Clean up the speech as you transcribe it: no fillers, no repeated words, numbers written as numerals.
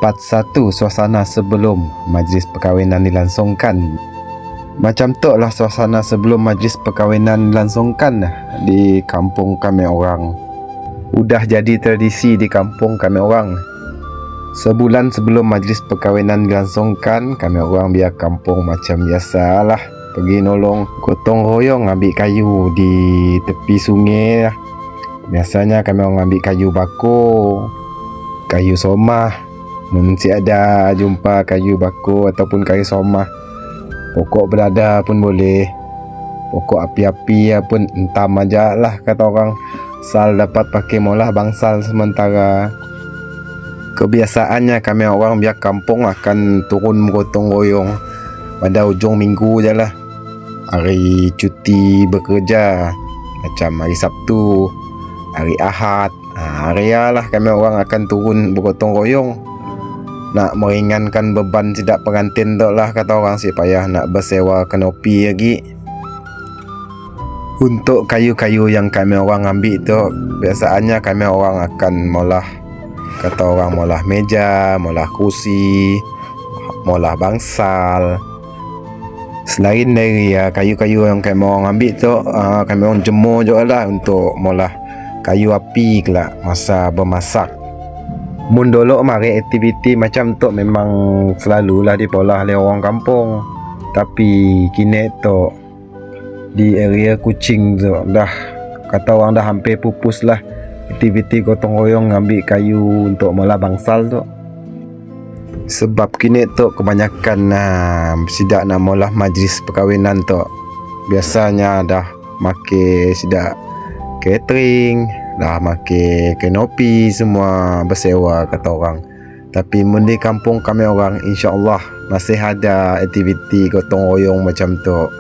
Part 1, suasana sebelum majlis perkahwinan dilangsungkan. Macam tu lah suasana sebelum majlis perkahwinan dilangsungkan di kampung kami orang. Udah jadi tradisi di kampung kami orang. Sebulan sebelum majlis perkahwinan dilangsungkan, kami orang biar kampung macam biasalah, pergi nolong gotong royong ambil kayu di tepi sungai. Biasanya kami orang ambil kayu bakar, kayu somah. Mesti ada jumpa kayu bakar ataupun kayu somah, pokok berada pun boleh, pokok api-api pun entam aja lah kata orang. Sal dapat pakai molah bangsal sementara. Kebiasaannya kami orang biar kampung akan turun gotong royong pada ujung minggu je lah, hari cuti bekerja, macam hari Sabtu, hari Ahad, hari lah kami orang akan turun bergotong royong nak meringankan beban tidak pengantin tu lah kata orang, si payah nak bersewa kanopi lagi. Untuk kayu-kayu yang kami orang ambil tu, biasaannya kami orang akan molah, kata orang molah meja, molah kursi, molah bangsal. Selain dari kayu-kayu yang kami orang ambil tu, kami orang jemur juga lah untuk molah kayu api kelak masa bermasak. Mun dulu mari aktiviti macam tu memang selalulah dipolah oleh orang kampung. Tapi kini tu di area Kuching tu dah, kata orang dah hampir pupus lah aktiviti gotong royong ngambil kayu untuk molah bangsal tu. Sebab kini tu kebanyakan sidak nak molah majlis perkahwinan tu, biasanya dah make sidak catering, dah make kanopi, semua bersewa kata orang. Tapi mun di kampung kami orang, insya-Allah masih ada aktiviti gotong royong macam tu.